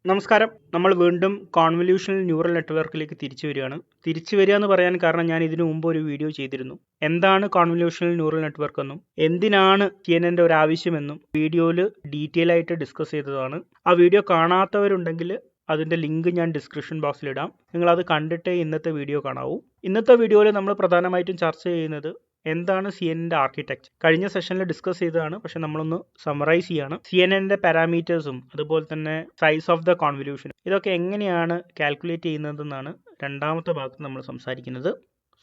നമസ്കാരം. നമ്മൾ വീണ്ടും കോൺവല്യൂഷണൽ ന്യൂറൽ നെറ്റ്വർക്കിലേക്ക് തിരിച്ചു വരികയാണ്. തിരിച്ചു വരിക എന്ന് പറയാൻ കാരണം ഞാൻ ഇതിനു മുമ്പ് ഒരു വീഡിയോ ചെയ്തിരുന്നു. എന്താണ് കോൺവല്യൂഷണൽ ന്യൂറൽ നെറ്റ്വർക്ക് എന്നും എന്തിനാണ് CNN ഒരു ആവശ്യമെന്നും വീഡിയോയിൽ ഡീറ്റെയിൽ ആയിട്ട് ഡിസ്കസ് ചെയ്തതാണ്. ആ വീഡിയോ കാണാത്തവരുണ്ടെങ്കിൽ അതിൻ്റെ ലിങ്ക് ഞാൻ ഡിസ്ക്രിപ്ഷൻ ബോക്സിൽ ഇടാം. നിങ്ങളത് കണ്ടിട്ടേ ഇന്നത്തെ വീഡിയോ കാണാവൂ. ഇന്നത്തെ വീഡിയോയിൽ നമ്മൾ പ്രധാനമായിട്ടും ചർച്ച ചെയ്യുന്നത് എന്താണ് CNN ആർക്കിടെക്ചർ. കഴിഞ്ഞ സെഷനിൽ ഡിസ്കസ് ചെയ്തതാണ്, പക്ഷെ നമ്മളൊന്ന് സമറൈസ് ചെയ്യാണ്. CNN പാരാമീറ്റേഴ്സും അതുപോലെ തന്നെ സൈസ് ഓഫ് ദ കോൺവല്യൂഷൻ ഇതൊക്കെ എങ്ങനെയാണ് കാൽക്കുലേറ്റ് ചെയ്യുന്നതെന്നാണ് രണ്ടാമത്തെ ഭാഗത്ത് നമ്മൾ സംസാരിക്കുന്നത്.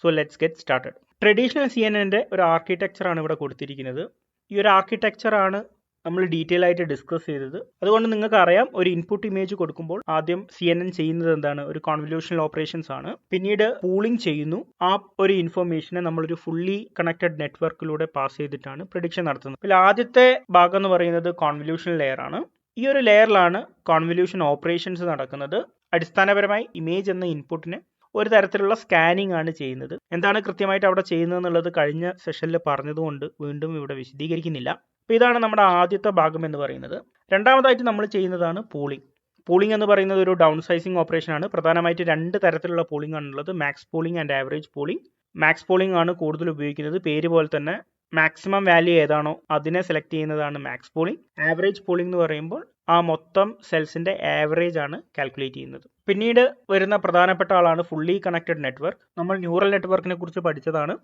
So let's get started. Traditional CNN ഒരു ആർക്കിടെക്ചറാണ് ഇവിടെ കൊടുത്തിരിക്കുന്നത്. ഈ ഒരു ആർക്കിടെക്ചറാണ് നമ്മൾ ഡീറ്റെയിൽ ആയിട്ട് ഡിസ്കസ് ചെയ്തത്. അതുകൊണ്ട് നിങ്ങൾക്ക് അറിയാം, ഒരു ഇൻപുട്ട് ഇമേജ് കൊടുക്കുമ്പോൾ ആദ്യം CNN ചെയ്യുന്നത് എന്താണ്, ഒരു കോൺവല്യൂഷണൽ ഓപ്പറേഷൻസ് ആണ്. പിന്നീട് പൂളിംഗ് ചെയ്യുന്നു. ആ ഒരു ഇൻഫർമേഷനെ നമ്മളൊരു ഫുള്ളി കണക്റ്റഡ് നെറ്റ്വർക്കിലൂടെ പാസ് ചെയ്തിട്ടാണ് പ്രെഡിക്ഷൻ നടത്തുന്നത്. ഇതിൽ ആദ്യത്തെ ഭാഗം എന്ന് പറയുന്നത് കോൺവല്യൂഷൻ ലെയർ ആണ്. ഈ ഒരു ലെയറിലാണ് കോൺവല്യൂഷൻ ഓപ്പറേഷൻസ് നടക്കുന്നത്. അടിസ്ഥാനപരമായി ഇമേജ് എന്ന ഇൻപുട്ടിനെ ഒരു തരത്തിലുള്ള സ്കാനിങ് ആണ് ചെയ്യുന്നത്. എന്താണ് കൃത്യമായിട്ട് അവിടെ ചെയ്യുന്നത് എന്നുള്ളത് കഴിഞ്ഞ സെഷനിൽ പറഞ്ഞതുകൊണ്ട് വീണ്ടും ഇവിടെ വിശദീകരിക്കുന്നില്ല. അപ്പോൾ ഇതാണ് നമ്മുടെ ആദ്യത്തെ ഭാഗം എന്ന് പറയുന്നത്. രണ്ടാമതായിട്ട് നമ്മൾ ചെയ്യുന്നതാണ് പൂളിംഗ്. പൂളിംഗ് എന്ന് പറയുന്നത് ഒരു ഡൗൺ സൈസിങ് ഓപ്പറേഷൻ ആണ്. പ്രധാനമായിട്ട് രണ്ട് തരത്തിലുള്ള പൂളിംഗ് ആണുള്ളത്, max pooling and average pooling. Max pooling ആണ് കൂടുതൽ ഉപയോഗിക്കുന്നത്. പേര് പോലെ തന്നെ മാക്സിമം വാല്യൂ ഏതാണോ അതിനെ സെലക്ട് ചെയ്യുന്നതാണ് മാക്സ് പൂളിംഗ്. ആവറേജ് പൂളിംഗ് എന്ന് പറയുമ്പോൾ ആ മൊത്തം സെൽസിന്റെ ആവറേജ് ആണ് കാൽക്കുലേറ്റ് ചെയ്യുന്നത്. പിന്നീട് വരുന്ന പ്രധാനപ്പെട്ട ആളാണ് ഫുള്ളി കണക്റ്റഡ് നെറ്റ്വർക്ക്. നമ്മൾ ന്യൂറൽ നെറ്റ്വർക്കിനെ കുറിച്ച് പഠിച്ചതാണ്.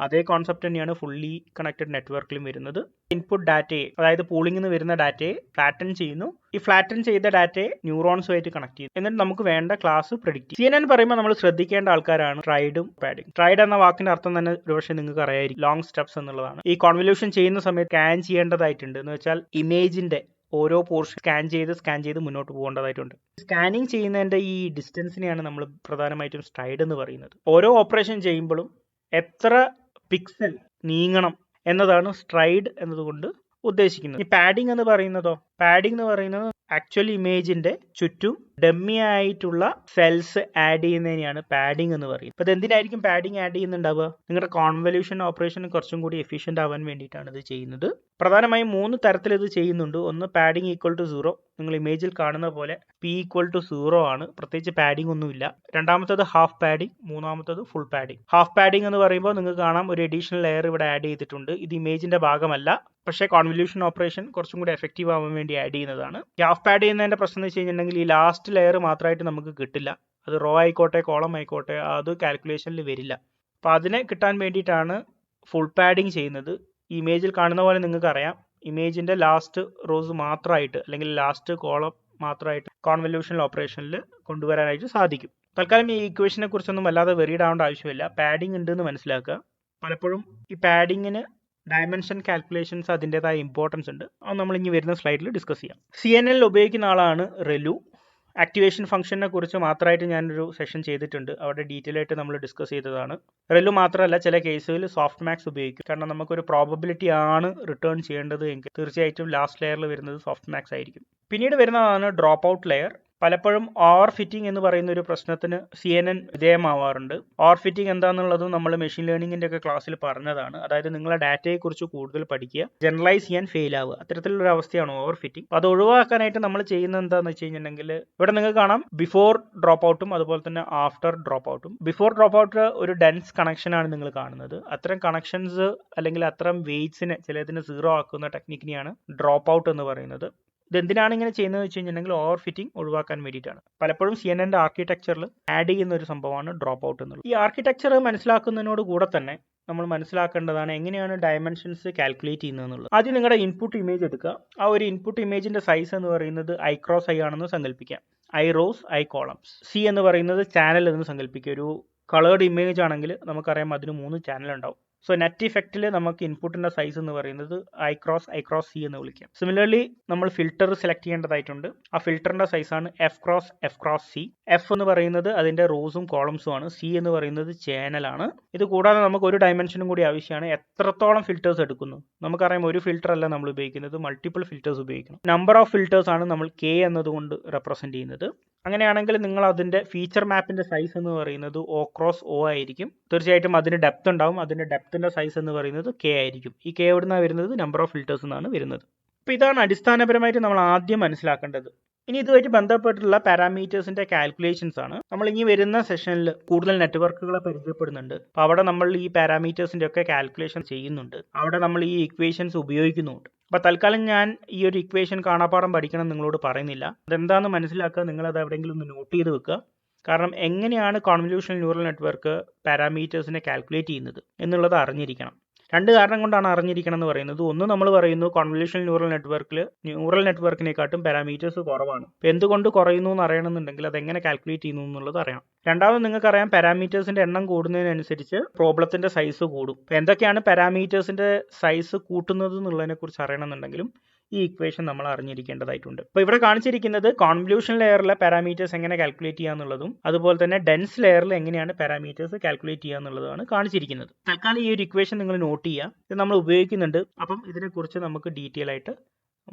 അതേ കോൺസെപ്റ്റ് തന്നെയാണ് ഫുള്ളി കണക്റ്റഡ് നെറ്റ്വർക്കിലും വരുന്നത്. ഇൻപുട്ട് ഡാറ്റയെ, അതായത് പൂളിംഗിൽ നിന്ന് വരുന്ന ഡാറ്റയെ ഫ്ലാറ്റൻ ചെയ്യുന്നു. ഈ ഫ്ലാറ്റൻ ചെയ്ത ഡാറ്റയെ ന്യൂറോൺസുമായിട്ട് കണക്ട് ചെയ്യുന്നു. എന്നിട്ട് നമുക്ക് വേണ്ട ക്ലാസ് പ്രെഡിക്റ്റ് ചെയ്യും. CNN പറയുമ്പോൾ നമ്മൾ ശ്രദ്ധിക്കേണ്ട ആൾക്കാരാണ് ട്രൈഡും പാഡിങ്. ട്രൈഡ് എന്ന വാക്കിന്റെ അർത്ഥം തന്നെ ഒരുപക്ഷെ നിങ്ങൾക്ക് അറിയായിരിക്കും, ലോങ് സ്റ്റെപ്സ് എന്നുള്ളതാണ്. ഈ കോൺവല്യൂഷൻ ചെയ്യുന്ന സമയത്ത് സ്കാൻ ചെയ്യേണ്ടതായിട്ടുണ്ട്. എന്ന് വെച്ചാൽ ഇമേജിന്റെ ഓരോ പോർഷൻ സ്കാൻ ചെയ്ത് മുന്നോട്ട് പോകേണ്ടതായിട്ടുണ്ട്. സ്കാനിങ് ചെയ്യുന്നതിന്റെ ഈ ഡിസ്റ്റൻസിനെയാണ് നമ്മൾ പ്രധാനമായിട്ടും സ്ട്രൈഡ് എന്ന് പറയുന്നത്. ഓരോ ഓപ്പറേഷൻ ചെയ്യുമ്പോഴും എത്ര പിക്സൽ നീങ്ങണം എന്നതാണ് സ്ട്രൈഡ് എന്നതുകൊണ്ട് ഉദ്ദേശിക്കുന്നത്. ഈ പാഡിംഗ് എന്ന് പറയുന്നത് ആക്ച്വലി ഇമേജിന്റെ ചുറ്റും ഡമ്മി ആയിട്ടുള്ള സെൽസ് ആഡ് ചെയ്യുന്നതിനെയാണ് പാഡിംഗ് എന്ന് പറയുന്നത്. അപ്പോൾ ഇതെന്തിനായിരിക്കും പാഡിംഗ് ആഡ് ചെയ്യുന്നുണ്ടാവുക? നിങ്ങളുടെ കോൺവല്യൂഷൻ ഓപ്പറേഷൻ കുറച്ചും കൂടി എഫിഷ്യന്റ് ആവാൻ വേണ്ടിയിട്ടാണ് ഇത് ചെയ്യുന്നത്. പ്രധാനമായും 3 തരത്തിൽ ഇത് ചെയ്യുന്നുണ്ട്. ഒന്ന് പാഡിംഗ് ഈക്വൽ ടു 0. നിങ്ങൾ ഇമേജിൽ കാണുന്ന പോലെ P ഈക്വൽ ടു 0 ആണ്. പ്രത്യേകിച്ച് പാഡിംഗ് ഒന്നുമില്ല. രണ്ടാമത്തത് ഹാഫ് പാഡിംഗ്, മൂന്നാമത്തത് ഫുൾ പാഡിംഗ്. ഹാഫ് പാഡിംഗ് എന്ന് പറയുമ്പോൾ നിങ്ങൾക്ക് കാണാം ഒരു അഡീഷണൽ ലെയർ ഇവിടെ ആഡ് ചെയ്തിട്ടുണ്ട്. ഇത് ഇമേജിന്റെ ഭാഗമല്ല, പക്ഷേ കോൺവല്യൂഷൻ ഓപ്പറേഷൻ കുറച്ചും കൂടി എഫക്റ്റീവ് ആവാൻ വേണ്ടി ആഡ് ചെയ്യുന്നതാണ്. ഹാഫ് പാഡ് ചെയ്യുന്നതിന്റെ പ്രശ്നം എന്ന് വെച്ച് കഴിഞ്ഞിട്ടുണ്ടെങ്കിൽ ഈ ലാസ്റ്റ് ലെയർ മാത്രമായിട്ട് നമുക്ക് കിട്ടില്ല. അത് റോ ആയിക്കോട്ടെ കോളം ആയിക്കോട്ടെ അത് കാൽക്കുലേഷനിൽ വരില്ല. അപ്പോൾ അതിനെ കിട്ടാൻ വേണ്ടിയിട്ടാണ് ഫുൾ പാഡിംഗ് ചെയ്യുന്നത്. ഈ ഇമേജിൽ കാണുന്ന പോലെ നിങ്ങൾക്ക് അറിയാം, ഇമേജിന്റെ ലാസ്റ്റ് റോസ് മാത്രമായിട്ട് അല്ലെങ്കിൽ ലാസ്റ്റ് കോളം മാത്രമായിട്ട് കോൺവല്യൂഷണൽ ഓപ്പറേഷനിൽ കൊണ്ടുവരാനായിട്ട് സാധിക്കും. തൽക്കാലം ഈ ഇക്വേഷനെ കുറിച്ചൊന്നും വല്ലാതെ വെറീഡ് ആവേണ്ട ആവശ്യമില്ല. പാഡിംഗ് ഉണ്ടെന്ന് മനസ്സിലാക്കുക. പലപ്പോഴും ഈ പാഡിങ്ങിന് ഡയമെൻഷൻ കാൽക്കുലേഷൻസ് അതിൻ്റെതായ ഇമ്പോർട്ടൻസ് ഉണ്ട്. അത് നമ്മൾ ഇനി വരുന്ന സ്ലൈഡിൽ ഡിസ്കസ് ചെയ്യാം. CNN ഉപയോഗിക്കുന്ന ആളാണ് റെലു. ആക്ടിവേഷൻ ഫംഗ്ഷനെ കുറിച്ച് മാത്രമായിട്ട് ഞാനൊരു സെഷൻ ചെയ്തിട്ടുണ്ട്. അവിടെ ഡീറ്റെയിൽ ആയിട്ട് നമ്മൾ ഡിസ്കസ് ചെയ്തതാണ്. റെലു മാത്രമല്ല, ചില കേസുകളിൽ സോഫ്റ്റ് മാക്സ് ഉപയോഗിക്കും. കാരണം നമുക്കൊരു പ്രോബബിലിറ്റി ആണ് റിട്ടേൺ ചെയ്യേണ്ടത് എങ്കിൽ തീർച്ചയായിട്ടും ലാസ്റ്റ് ലെയറിൽ വരുന്നത് സോഫ്റ്റ് മാക്സ് ആയിരിക്കും. പിന്നീട് വരുന്നതാണ് ഡ്രോപ്പ് ഔട്ട് ലെയർ. പലപ്പോഴും ഓവർ ഫിറ്റിംഗ് എന്ന് പറയുന്ന ഒരു പ്രശ്നത്തിന് CNN വിധേയമാവാറുണ്ട്. ഓവർ ഫിറ്റിംഗ് എന്താണെന്നുള്ളതും നമ്മൾ മെഷീൻ ലേണിംഗിന്റെ ഒക്കെ ക്ലാസ്സിൽ പറഞ്ഞതാണ്. അതായത് നിങ്ങളെ ഡാറ്റയെ കുറിച്ച് കൂടുതൽ പഠിക്കുക, ജനറലൈസ് ചെയ്യാൻ ഫെയിൽ ആവുക, അത്തരത്തിലുള്ള അവസ്ഥയാണ് ഓവർ ഫിറ്റിംഗ്. അത് ഒഴിവാക്കാനായിട്ട് നമ്മൾ ചെയ്യുന്നത് എന്താണെന്ന് വെച്ച് കഴിഞ്ഞിട്ടുണ്ടെങ്കിൽ ഇവിടെ നിങ്ങൾക്ക് കാണാം ബിഫോർ ഡ്രോപ്പ് ഔട്ടും അതുപോലെ തന്നെ ആഫ്റ്റർ ഡ്രോപ്പ് ഔട്ടും. ബിഫോർ ഡ്രോപ്പ് ഔട്ട് ഒരു ഡെൻസ് കണക്ഷൻ ആണ് നിങ്ങൾ കാണുന്നത്. അത്തരം കണക്ഷൻസ് അല്ലെങ്കിൽ അത്തരം വെയ്റ്റ്സിനെ ചിലതിന് 0 ആക്കുന്ന ടെക്നിക്കിനെയാണ് ഡ്രോപ്പ് ഔട്ട് എന്ന് പറയുന്നത്. ഇതെന്തിനാണ് ഇങ്ങനെ ചെയ്യുന്നത് വെച്ച് കഴിഞ്ഞിട്ടുണ്ടെങ്കിൽ ഓവർ ഫിറ്റിംഗ് ഒഴിവാക്കാൻ വേണ്ടിയിട്ടാണ്. പലപ്പോഴും CNN ആർക്കിടെക്ചറിൽ ആഡ് ചെയ്യുന്ന ഒരു സംഭവമാണ് ഡ്രോപ്പ് ഔട്ട് എന്നുള്ളത്. ഈ ആർക്കിടെക്ചർ മനസ്സിലാക്കുന്നതിനോട് കൂടെ തന്നെ നമ്മൾ മനസ്സിലാക്കേണ്ടതാണ് എങ്ങനെയാണ് ഡയമെൻഷൻസ് കാൽക്കുലേറ്റ് ചെയ്യുന്നത്. ആദ്യം നിങ്ങളുടെ ഇൻപുട്ട് ഇമേജ് എടുക്കുക. ആ ഒരു ഇൻപുട്ട് ഇമേജിന്റെ സൈസ് എന്ന് പറയുന്നത് I ക്രോസ് I ആണെന്ന് സങ്കല്പിക്കാം. I rose I columns. C എന്ന് പറയുന്നത് ചാനൽ എന്ന് സങ്കല്പിക്കുക. ഒരു കളേർഡ് ഇമേജ് ആണെങ്കിൽ നമുക്കറിയാം അതിന് 3 ചാനൽ ഉണ്ടാവും. സോ നെറ്റ് ഇഫക്റ്റിൽ നമുക്ക് ഇൻപുട്ടിന്റെ സൈസ് എന്ന് പറയുന്നത് I ക്രോസ് C എന്ന് വിളിക്കാം. സിമിലർലി നമ്മൾ ഫിൽറ്റർ സെലക്ട് ചെയ്യേണ്ടതായിട്ടുണ്ട്. ആ ഫിൽറ്ററിന്റെ സൈസാണ് F ക്രോസ് C. F എന്ന് പറയുന്നത് അതിന്റെ റോസും കോളംസും ആണ്. C എന്ന് പറയുന്നത് ചാനലാണ്. ഇത് കൂടാതെ നമുക്ക് ഒരു ഡയമെൻഷനും കൂടി ആവശ്യമാണ്. എത്രത്തോളം ഫിൽറ്റേഴ്സ് എടുക്കുന്നു. നമുക്കറിയാം ഒരു ഫിൽറ്റർ അല്ല നമ്മൾ ഉപയോഗിക്കുന്നത്, മൾട്ടിപ്പിൾ ഫിൽറ്റേഴ്സ് ഉപയോഗിക്കണം. നമ്പർ ഓഫ് ഫിൽറ്റേഴ്സ് ആണ് നമ്മൾ K എന്നതുകൊണ്ട് റെപ്രസെന്റ് ചെയ്യുന്നത്. അങ്ങനെയാണെങ്കിൽ നിങ്ങൾ അതിന്റെ ഫീച്ചർ മാപ്പിന്റെ സൈസ് എന്ന് പറയുന്നത് O ക്രോസ് O ആയിരിക്കും. തീർച്ചയായിട്ടും അതിന് ഡെപ്ത് ഉണ്ടാവും. അതിന്റെ ഡെപ്തിന്റെ സൈസ് എന്ന് പറയുന്നത് K ആയിരിക്കും. ഈ K എവിടുന്നാണ് വരുന്നത്? നമ്പർ ഓഫ് ഫിൽറ്റേഴ്സ് എന്നാണ് വരുന്നത്. അപ്പോൾ ഇതാണ് അടിസ്ഥാനപരമായിട്ട് നമ്മൾ ആദ്യം മനസ്സിലാക്കേണ്ടത്. ഇനി ഇതുമായിട്ട് ബന്ധപ്പെട്ടുള്ള പാരാമീറ്റേഴ്സിന്റെ കാൽക്കുലേഷൻസ് ആണ് നമ്മൾ ഇനി വരുന്ന സെഷനിൽ കൂടുതൽ നെറ്റ്വർക്കുകളെ പരിചയപ്പെടുന്നുണ്ട്. അപ്പോൾ അവിടെ നമ്മൾ ഈ പാരാമീറ്റേഴ്സിന്റെ ഒക്കെ കാൽക്കുലേഷൻ ചെയ്യുന്നുണ്ട്. അവിടെ നമ്മൾ ഈ ഇക്വേഷൻസ് ഉപയോഗിക്കുന്നുണ്ട്. അപ്പോൾ തൽക്കാലം ഞാൻ ഈ ഒരു ഇക്വേഷൻ കാണാപ്പാഠം പഠിക്കണം നിങ്ങളോട് പറയുന്നില്ല. അതെന്താണെന്ന് മനസ്സിലാക്കുക, നിങ്ങളത് എവിടെയെങ്കിലും ഒന്ന് നോട്ട് ചെയ്ത് വെക്കുക. കാരണം എങ്ങനെയാണ് കോൺവല്യൂഷണൽ ന്യൂറൽ നെറ്റ്വർക്ക് പാരാമീറ്റേഴ്സിനെ കാൽക്കുലേറ്റ് ചെയ്യുന്നത് എന്നുള്ളത് അറിഞ്ഞിരിക്കണം. രണ്ട് കാരണം കൊണ്ടാണ് അറിഞ്ഞിരിക്കണം എന്ന് പറയുന്നത്. ഒന്ന്, നമ്മൾ പറയുന്നു കോൺവല്യൂഷണൽ ന്യൂറൽ നെറ്റ്വർക്കിനെക്കാട്ടും പാരാമീറ്റേഴ്സ് കുറവാണ്. അപ്പോൾ എന്തുകൊണ്ട് കുറയുന്നു എന്ന് അറിയണമെന്നുണ്ടെങ്കിൽ അത് എങ്ങനെ കാൽക്കുലേറ്റ് ചെയ്യുന്നു എന്നുള്ളത് അറിയണം. രണ്ടാമത്, നിങ്ങൾക്കറിയാം പാരാമീറ്റേഴ്സിന്റെ എണ്ണം കൂടുന്നതിനനുസരിച്ച് പ്രോബ്ലത്തിന്റെ സൈസ് കൂടും. അപ്പോൾ എന്തൊക്കെയാണ് പാരാമീറ്റേഴ്സിന്റെ സൈസ് കൂട്ടുന്നത് എന്നുള്ളതിനെ കുറിച്ച് അറിയണമെന്നുണ്ടെങ്കിലും ഈ ഇക്വേഷൻ നമ്മൾ അറിഞ്ഞിരിക്കേണ്ടതായിട്ടുണ്ട്. അപ്പോൾ ഇവിടെ കാണിച്ചിരിക്കുന്നത് കോൺവല്യൂഷൻ ലെയറിലെ പാരാമീറ്റേഴ്സ് എങ്ങനെ കാൽക്കുലേറ്റ് ചെയ്യാന്നുള്ളതും അതുപോലെ തന്നെ ഡെൻസ് ലെയറിൽ എങ്ങനെയാണ് പാരാമീറ്റേഴ്സ് കാൽക്കുലേറ്റ് ചെയ്യുക എന്നുള്ളതാണ് കാണിച്ചിരിക്കുന്നത്. തൽക്കാലം ഈ ഒരു ഇക്വേഷൻ നിങ്ങൾ നോട്ട് ചെയ്യുക. ഇത് നമ്മൾ ഉപയോഗിക്കുന്നുണ്ട്. അപ്പം ഇതിനെക്കുറിച്ച് നമുക്ക് ഡീറ്റെയിൽ ആയിട്ട്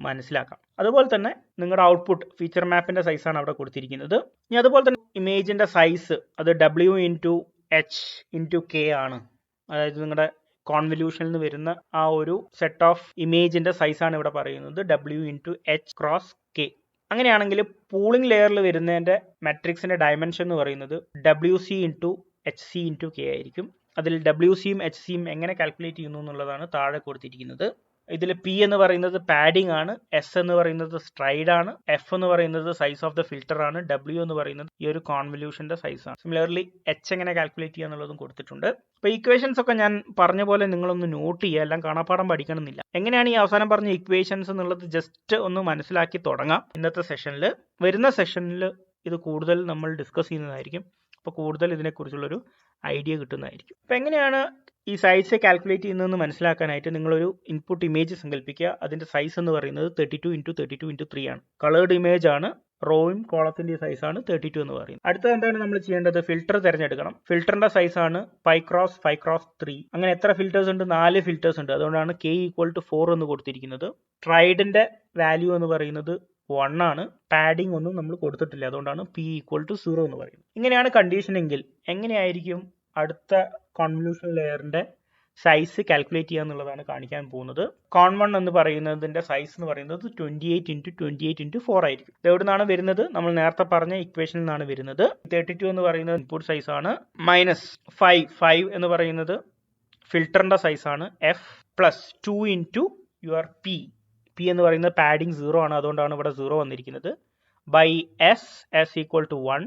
മനസ്സിലാക്കാം. അതുപോലെ തന്നെ നിങ്ങളുടെ ഔട്ട്പുട്ട് ഫീച്ചർ മാപ്പിന്റെ സൈസാണ് അവിടെ കൊടുത്തിരിക്കുന്നത്. ഇനി അതുപോലെ തന്നെ ഇമേജിന്റെ സൈസ് അത് W/H/K ആണ്. അതായത് നിങ്ങളുടെ കോൺവല്യൂഷനിൽ നിന്ന് വരുന്ന ആ ഒരു സെറ്റ് ഓഫ് ഇമേജിന്റെ സൈസാണ് ഇവിടെ പറയുന്നത് W/H/K. അങ്ങനെയാണെങ്കിൽ പൂളിംഗ് ലെയറിൽ വരുന്നതിന്റെ മെട്രിക്സിന്റെ ഡയമെൻഷൻ എന്ന് പറയുന്നത് WC/HC/K ആയിരിക്കും. അതിൽ WCയും HCയും എങ്ങനെ കാൽക്കുലേറ്റ് ചെയ്യുന്നു എന്നുള്ളതാണ് താഴെ കൊടുത്തിരിക്കുന്നത്. ഇതിൽ P എന്ന് പറയുന്നത് പാഡിംഗ് ആണ്, S എന്ന് പറയുന്നത് സ്ട്രൈഡ് ആണ്, F എന്ന് പറയുന്നത് സൈസ് ഓഫ് ദ ഫിൽറ്റർ ആണ്, W എന്ന് പറയുന്നത് ഈ ഒരു കോൺവല്യൂഷന്റെ സൈസ് ആണ്. സിമിലർലി H എങ്ങനെ കാൽക്കുലേറ്റ് ചെയ്യുക എന്നുള്ളതും കൊടുത്തിട്ടുണ്ട്. അപ്പോൾ ഇക്വേഷൻസ് ഒക്കെ ഞാൻ പറഞ്ഞ പോലെ നിങ്ങളൊന്ന് നോട്ട് ചെയ്യുക, എല്ലാം കാണാപ്പാഠം പഠിക്കണമെന്നില്ല. എങ്ങനെയാണ് ഈ അവസാനം പറഞ്ഞ ഇക്വേഷൻസ് എന്നുള്ളത് ജസ്റ്റ് ഒന്ന് മനസ്സിലാക്കി തുടങ്ങാം. ഇന്നത്തെ സെഷനിൽ, വരുന്ന സെഷനിൽ ഇത് കൂടുതൽ നമ്മൾ ഡിസ്കസ് ചെയ്യുന്നതായിരിക്കും. അപ്പോൾ കൂടുതൽ ഇതിനെക്കുറിച്ചുള്ളൊരു ഐഡിയ കിട്ടുന്നതായിരിക്കും. അപ്പോൾ എങ്ങനെയാണ് ഈ സൈസ് കാൽക്കുലേറ്റ് ചെയ്യുന്നതെന്ന് മനസ്സിലാക്കാനായിട്ട് നിങ്ങളൊരു ഇൻപുട്ട് ഇമേജ് സങ്കല്പിക്കുക. അതിന്റെ സൈസ് എന്ന് പറയുന്നത് 32x32x3 ആണ്. കളേർഡ് ഇമേജ് ആണ്. റോയും കോളത്തിന്റെ സൈസ് ആണ് 32 എന്ന് പറയുന്നത്. അടുത്തത് എന്താണ് നമ്മൾ ചെയ്യേണ്ടത്? ഫിൽറ്റർ തിരഞ്ഞെടുക്കണം. ഫിൽറ്ററിന്റെ സൈസ് ആണ് 5x5x3. അങ്ങനെ എത്ര ഫിൽറ്റേഴ്സ് ഉണ്ട്? 4 ഫിൽറ്റേഴ്സ് ഉണ്ട്. അതുകൊണ്ടാണ് K=4 എന്ന് കൊടുത്തിരിക്കുന്നത്. ട്രൈഡിന്റെ വാല്യൂ എന്ന് പറയുന്നത് 1 ആണ്. പാഡിംഗ് ഒന്നും നമ്മൾ കൊടുത്തിട്ടില്ല. അതുകൊണ്ടാണ് P=0 എന്ന് പറയുന്നത്. ഇങ്ങനെയാണ് കണ്ടീഷൻ എങ്കിൽ എങ്ങനെയായിരിക്കും അടുത്ത കോൺവല്യൂഷൻ ലെയറിന്റെ സൈസ് കാൽക്കുലേറ്റ് ചെയ്യുക എന്നുള്ളതാണ് കാണിക്കാൻ പോകുന്നത്. Con1 എന്ന് പറയുന്നതിന്റെ സൈസ് എന്ന് പറയുന്നത് 28x28x4 ആയിരിക്കും. ഇത് എവിടെ നിന്നാണ് വരുന്നത്? നമ്മൾ നേരത്തെ പറഞ്ഞ ഇക്വേഷനിൽ നിന്നാണ് വരുന്നത്. 32 എന്ന് പറയുന്നത് ഇൻപുട്ട് സൈസ് ആണ്. -5 എന്ന് പറയുന്നത് ഫിൽറ്ററിന്റെ സൈസ് ആണ്. F +2 × your P എന്ന് പറയുന്നത് പാഡിംഗ് 0 ആണ്. അതുകൊണ്ടാണ് ഇവിടെ 0 വന്നിരിക്കുന്നത്. By S =1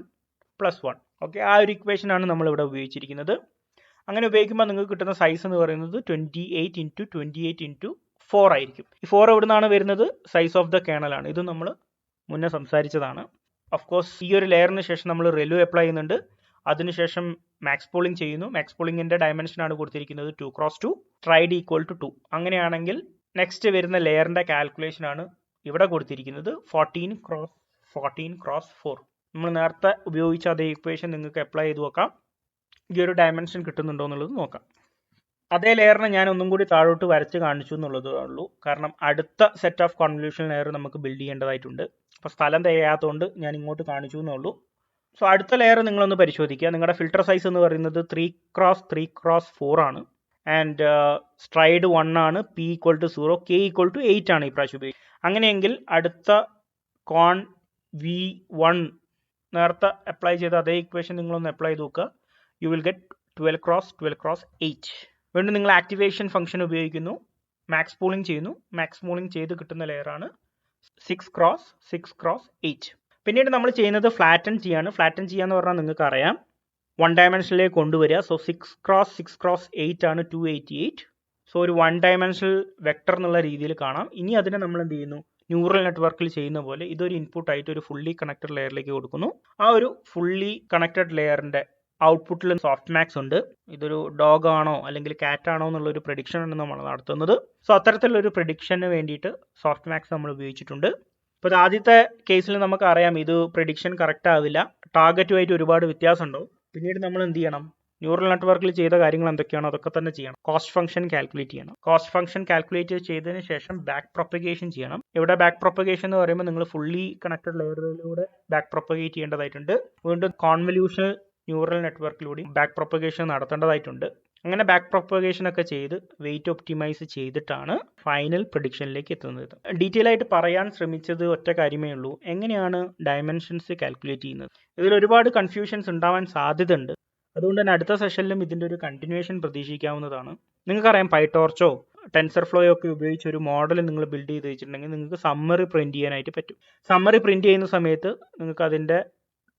+ 1. ഓക്കെ, ആ ഒരു ഇക്വേഷൻ ആണ് നമ്മൾ ഇവിടെ ഉപയോഗിച്ചിരിക്കുന്നത്. അങ്ങനെ ഉപയോഗിക്കുമ്പോൾ നിങ്ങൾക്ക് കിട്ടുന്ന സൈസ് എന്ന് പറയുന്നത് 28x28x4 ആയിരിക്കും. ഈ 4 എവിടെ നിന്നാണ് വരുന്നത്? സൈസ് ഓഫ് ദ കേണൽ ആണ്. ഇത് നമ്മൾ മുന്നേ സംസാരിച്ചതാണ്. ഓഫ് കോഴ്സ് ഈ ഒരു ലെയറിന് ശേഷം നമ്മൾ റെലു അപ്ലൈ ചെയ്യുന്നുണ്ട്. അതിനുശേഷം മാക്സ് പൂളിംഗ് ചെയ്യുന്നു. മാക്സ് പൂളിംഗിന്റെ ഡയമെൻഷൻ ആണ് കൊടുത്തിരിക്കുന്നത് 2x2. ട്രൈഡ് =2. അങ്ങനെയാണെങ്കിൽ നെക്സ്റ്റ് വരുന്ന ലെയറിന്റെ കാൽക്കുലേഷൻ ആണ് ഇവിടെ കൊടുത്തിരിക്കുന്നത് 14x14x4. നമ്മൾ നേരത്തെ ഉപയോഗിച്ച അതേ ഇക്വേഷൻ നിങ്ങൾക്ക് അപ്ലൈ ചെയ്ത് നോക്കാം. ഈ ഒരു ഡയമെൻഷൻ കിട്ടുന്നുണ്ടോ എന്നുള്ളത് നോക്കാം. അതേ ലെയറിനെ ഞാൻ ഒന്നും കൂടി താഴോട്ട് വരച്ച് കാണിച്ചു എന്നുള്ളതേ ഉള്ളൂ. കാരണം അടുത്ത സെറ്റ് ഓഫ് കോൺവല്യൂഷൻ ലെയർ നമുക്ക് ബിൽഡ് ചെയ്യേണ്ടതായിട്ടുണ്ട്. അപ്പോൾ സ്ഥലം തികയാത്തതുകൊണ്ട് ഞാൻ ഇങ്ങോട്ട് കാണിച്ചു എന്നുള്ളൂ. സോ അടുത്ത ലെയർ നിങ്ങളൊന്ന് പരിശോധിക്കുക. നിങ്ങളുടെ ഫിൽറ്റർ സൈസ് എന്ന് പറയുന്നത് 3x3x4 ആണ്. ആൻഡ് സ്ട്രൈഡ് 1 ആണ്. P=0, K=8 ആണ് ഈ പ്രാവശ്യം ഉപയോഗിക്കുക. അങ്ങനെയെങ്കിൽ അടുത്ത V1 നേരത്തെ അപ്ലൈ ചെയ്ത അതേ ഇക്വേഷൻ നിങ്ങളൊന്ന് അപ്ലൈ ചെയ്ത് നോക്കുക. You will get 12x12x8. വീണ്ടും നിങ്ങൾ ആക്ടിവേഷൻ ഫംഗ്ഷൻ ഉപയോഗിക്കുന്നു. മാക്സ് പൂളിംഗ് ചെയ്യുന്നു. മാക്സ് പൂളിംഗ് ചെയ്ത് കിട്ടുന്ന ലെയറാണ് 6x6x8. പിന്നീട് നമ്മൾ ചെയ്യുന്നത് ഫ്ലാറ്റൻ ചെയ്യാണ്. ഫ്ലാറ്റൻ ചെയ്യാന്ന് പറഞ്ഞാൽ നിങ്ങൾക്ക് അറിയാം 1 ഡയമെൻഷനിലേക്ക് കൊണ്ടുവരിക. സോ 6x6x8 ആണ് 288. സോ ഒരു 1 ഡയമെൻഷണൽ വെക്ടർ എന്നുള്ള രീതിയിൽ കാണാം. ഇനി അതിനെ നമ്മൾ എന്ത് ചെയ്യുന്നു? ന്യൂറൽ നെറ്റ്വർക്കിൽ ചെയ്യുന്ന പോലെ ഇതൊരു ഇൻപുട്ട് ആയിട്ട് ഒരു ഫുള്ളി കണക്റ്റഡ് ലെയറിലേക്ക് കൊടുക്കുന്നു. ആ ഒരു ഫുള്ളി കണക്റ്റഡ് ലെയറിന്റെ ഔട്ട്പുട്ടിൽ സോഫ്റ്റ് മാക്സ് ഉണ്ട്. ഇതൊരു ഡോഗ് ആണോ അല്ലെങ്കിൽ കാറ്റ് ആണോ എന്നുള്ളൊരു പ്രഡിക്ഷൻ ആണ് നമ്മൾ നടത്തുന്നത്. സോ അത്തരത്തിലുള്ളൊരു പ്രഡിക്ഷന് വേണ്ടിയിട്ട് സോഫ്റ്റ് മാക്സ് നമ്മൾ ഉപയോഗിച്ചിട്ടുണ്ട്. ഇപ്പോൾ ആദ്യത്തെ കേസിൽ നമുക്ക് അറിയാം ഇത് പ്രഡിക്ഷൻ കറക്റ്റ് ആവില്ല. ടാർഗറ്റുമായിട്ട് ഒരുപാട് വ്യത്യാസം ഉണ്ടാവും. പിന്നീട് നമ്മൾ എന്ത് ചെയ്യണം? ന്യൂറൽ നെറ്റ്വർക്കിൽ ചെയ്ത കാര്യങ്ങൾ എന്തൊക്കെയാണോ അതൊക്കെ തന്നെ ചെയ്യണം. കോസ്റ്റ് ഫംഗ്ഷൻ കാൽക്കുലേറ്റ് ചെയ്യണം. കോസ്റ്റ് ഫംഗ്ഷൻ കാൽക്കുലേറ്റ് ചെയ്തതിന് ശേഷം ബാക്ക് പ്രൊപ്പഗേഷൻ ചെയ്യണം. ഇവിടെ ബാക്ക് പ്രൊപ്പഗേഷൻ എന്ന് പറയുമ്പോൾ നിങ്ങൾ ഫുള്ളി കണക്റ്റഡ് ലെയറിലൂടെ ബാക്ക് പ്രൊപ്പഗേറ്റ് ചെയ്യേണ്ടതായിട്ടുണ്ട്. വീണ്ടും കോൺവല്യൂഷണൽ ന്യൂറൽ നെറ്റ്വർക്കിലൂടെ ബാക്ക് പ്രൊപ്പഗേഷൻ നടത്തേണ്ടതായിട്ടുണ്ട്. അങ്ങനെ ബാക്ക് പ്രൊപ്പഗേഷൻ ഒക്കെ ചെയ്ത് വെയിറ്റ് ഒപ്റ്റിമൈസ് ചെയ്തിട്ടാണ് ഫൈനൽ പ്രഡിക്ഷനിലേക്ക് എത്തുന്നത്. ഡീറ്റെയിൽ ആയിട്ട് പറയാൻ ശ്രമിച്ചത് ഒറ്റ കാര്യമേ ഉള്ളൂ, എങ്ങനെയാണ് ഡയമെൻഷൻസ് കാൽക്കുലേറ്റ് ചെയ്യുന്നത്. ഇതിൽ ഒരുപാട് കൺഫ്യൂഷൻസ് ഉണ്ടാവാൻ സാധ്യതയുണ്ട്. അതുകൊണ്ട് തന്നെ അടുത്ത സെഷനിലും ഇതിൻ്റെ ഒരു കണ്ടിന്യൂവേഷൻ പ്രതീക്ഷിക്കാവുന്നതാണ്. നിങ്ങൾക്കറിയാം പൈടോർച്ചോ ടെൻസർ ഫ്ലോയോ ഒക്കെ ഉപയോഗിച്ച് ഒരു മോഡൽ നിങ്ങൾ ബിൽഡ് ചെയ്ത് വെച്ചിട്ടുണ്ടെങ്കിൽ നിങ്ങൾക്ക് സമ്മറി പ്രിന്റ് ചെയ്യാനായിട്ട് പറ്റും. സമ്മറി പ്രിന്റ് ചെയ്യുന്ന സമയത്ത് നിങ്ങൾക്ക് അതിൻ്റെ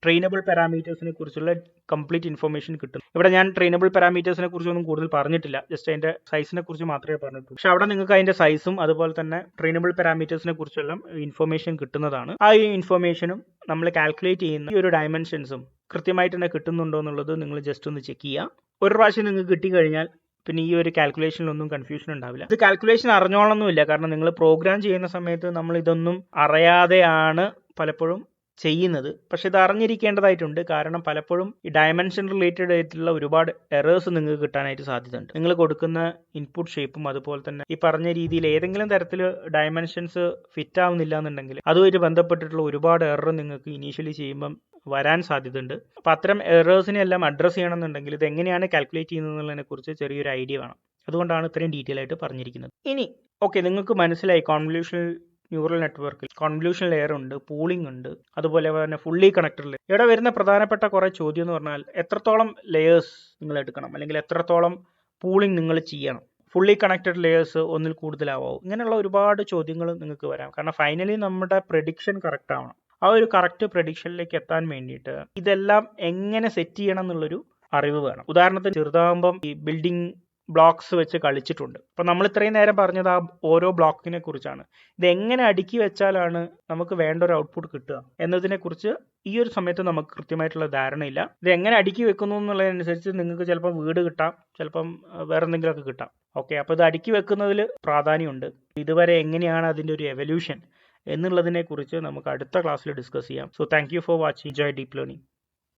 ട്രെയിനബിൾ പാരാമീറ്റേഴ്സിനെ കുറിച്ചുള്ള കംപ്ലീറ്റ് ഇൻഫർമേഷൻ കിട്ടും. ഇവിടെ ഞാൻ ട്രെയിനബിൾ പാരാമീറ്റേഴ്സിനെ കുറിച്ചൊന്നും കൂടുതൽ പറഞ്ഞിട്ടില്ല, ജസ്റ്റ് അതിന്റെ സൈസിനെ കുറിച്ച് മാത്രമേ പറഞ്ഞിട്ടുള്ളൂ. പക്ഷെ അവിടെ നിങ്ങൾക്ക് അതിന്റെ സൈസും അതുപോലെ തന്നെ ട്രെയിനബിൾ പാരാമീറ്റേഴ്സിനെ കുറിച്ചെല്ലാം ഇൻഫർമേഷൻ കിട്ടുന്നതാണ്. ആ ഈ ഇൻഫർമേഷനും നമ്മൾ കാൽക്കുലേറ്റ് ചെയ്യുന്ന ഈ ഒരു ഡയമെൻഷൻസും കൃത്യമായിട്ട് തന്നെ കിട്ടുന്നുണ്ടോ എന്നുള്ളത് നിങ്ങൾ ജസ്റ്റ് ഒന്ന് ചെക്ക് ചെയ്യുക. ഒരു പ്രാവശ്യം നിങ്ങൾക്ക് കിട്ടിക്കഴിഞ്ഞാൽ പിന്നെ ഈ ഒരു കാൽക്കുലേഷനിലൊന്നും കൺഫ്യൂഷൻ ഉണ്ടാവില്ല. ഇത് കാൽക്കുലേഷൻ അറിഞ്ഞോളൊന്നുമില്ല, കാരണം നിങ്ങൾ പ്രോഗ്രാം ചെയ്യുന്ന സമയത്ത് നമ്മൾ ഇതൊന്നും അറിയാതെയാണ് പലപ്പോഴും ചെയ്യുന്നത്. പക്ഷെ ഇത് അറിഞ്ഞിരിക്കേണ്ടതായിട്ടുണ്ട്, കാരണം പലപ്പോഴും ഈ ഡയമെൻഷൻ റിലേറ്റഡ് ആയിട്ടുള്ള ഒരുപാട് എറേഴ്സ് നിങ്ങൾക്ക് കിട്ടാനായിട്ട് സാധ്യതയുണ്ട്. നിങ്ങൾ കൊടുക്കുന്ന ഇൻപുട്ട് ഷേപ്പും അതുപോലെ തന്നെ ഈ പറഞ്ഞ രീതിയിൽ ഏതെങ്കിലും തരത്തിൽ ഡയമെൻഷൻസ് ഫിറ്റ് ആവുന്നില്ല എന്നുണ്ടെങ്കിൽ അതുമായിട്ട് ബന്ധപ്പെട്ടിട്ടുള്ള ഒരുപാട് എറർ നിങ്ങൾക്ക് ഇനീഷ്യലി ചെയ്യുമ്പം വരാൻ സാധ്യതയുണ്ട്. അപ്പം അത്തരം എറേഴ്സിനെ എല്ലാം അഡ്രസ്സ് ചെയ്യണമെന്നുണ്ടെങ്കിൽ ഇത് എങ്ങനെയാണ് കാൽക്കുലേറ്റ് ചെയ്യുന്നതിനെ കുറിച്ച് ചെറിയൊരു ഐഡിയ വേണം. അതുകൊണ്ടാണ് ഇത്രയും ഡീറ്റെയിൽ ആയിട്ട് പറഞ്ഞിരിക്കുന്നത്. ഇനി ഓക്കെ, നിങ്ങൾക്ക് മനസ്സിലായി കോൺവല്യൂഷണൽ ന്യൂറൽ നെറ്റ്വർക്കിൽ കോൺവല്യൂഷൻ ലെയർ ഉണ്ട്, പൂളിംഗ് ഉണ്ട്, അതുപോലെ തന്നെ ഫുള്ളി കണക്റ്റഡ് ലെയർ. ഇവിടെ വരുന്ന പ്രധാനപ്പെട്ട കുറേ ചോദ്യം എന്ന് പറഞ്ഞാൽ എത്രത്തോളം ലെയേഴ്സ് നിങ്ങൾ എടുക്കണം, അല്ലെങ്കിൽ എത്രത്തോളം പൂളിംഗ് നിങ്ങൾ ചെയ്യണം, ഫുള്ളി കണക്റ്റഡ് ലെയേഴ്സ് ഒന്നിൽ കൂടുതലാവോ, ഇങ്ങനെയുള്ള ഒരുപാട് ചോദ്യങ്ങൾ നിങ്ങൾക്ക് വരാം. കാരണം ഫൈനലി നമ്മുടെ പ്രഡിക്ഷൻ കറക്റ്റ് ആവണം. ആ ഒരു കറക്റ്റ് പ്രഡിക്ഷനിലേക്ക് എത്താൻ വേണ്ടിയിട്ട് ഇതെല്ലാം എങ്ങനെ സെറ്റ് ചെയ്യണം എന്നുള്ളൊരു അറിവ് വേണം. ഉദാഹരണത്തിന് ചെറുതാകുമ്പം ഈ ബിൽഡിംഗ് ബ്ലോക്സ് വെച്ച് കളിച്ചിട്ടുണ്ട്. അപ്പം നമ്മൾ ഇത്രയും നേരം പറഞ്ഞത് ആ ഓരോ ബ്ലോക്കിനെ കുറിച്ചാണ്. ഇത് എങ്ങനെ അടുക്കി വെച്ചാലാണ് നമുക്ക് വേണ്ട ഒരു ഔട്ട്പുട്ട് കിട്ടുക എന്നതിനെക്കുറിച്ച് ഈ ഒരു സമയത്ത് നമുക്ക് കൃത്യമായിട്ടുള്ള ധാരണയില്ല. ഇത് എങ്ങനെ അടുക്കി വെക്കുന്നു എന്നുള്ളതനുസരിച്ച് നിങ്ങൾക്ക് ചിലപ്പോൾ വീട് കിട്ടാം, ചിലപ്പം വേറെ എന്തെങ്കിലുമൊക്കെ കിട്ടാം. ഓക്കെ, അപ്പോൾ ഇത് അടുക്കി വെക്കുന്നതിൽ പ്രാധാന്യമുണ്ട്. ഇതുവരെ എങ്ങനെയാണ് അതിൻ്റെ ഒരു എവല്യൂഷൻ എന്നുള്ളതിനെ കുറിച്ച് നമുക്ക് അടുത്ത ക്ലാസ്സിൽ ഡിസ്കസ് ചെയ്യാം. So thank you for watching. Enjoy deep learning.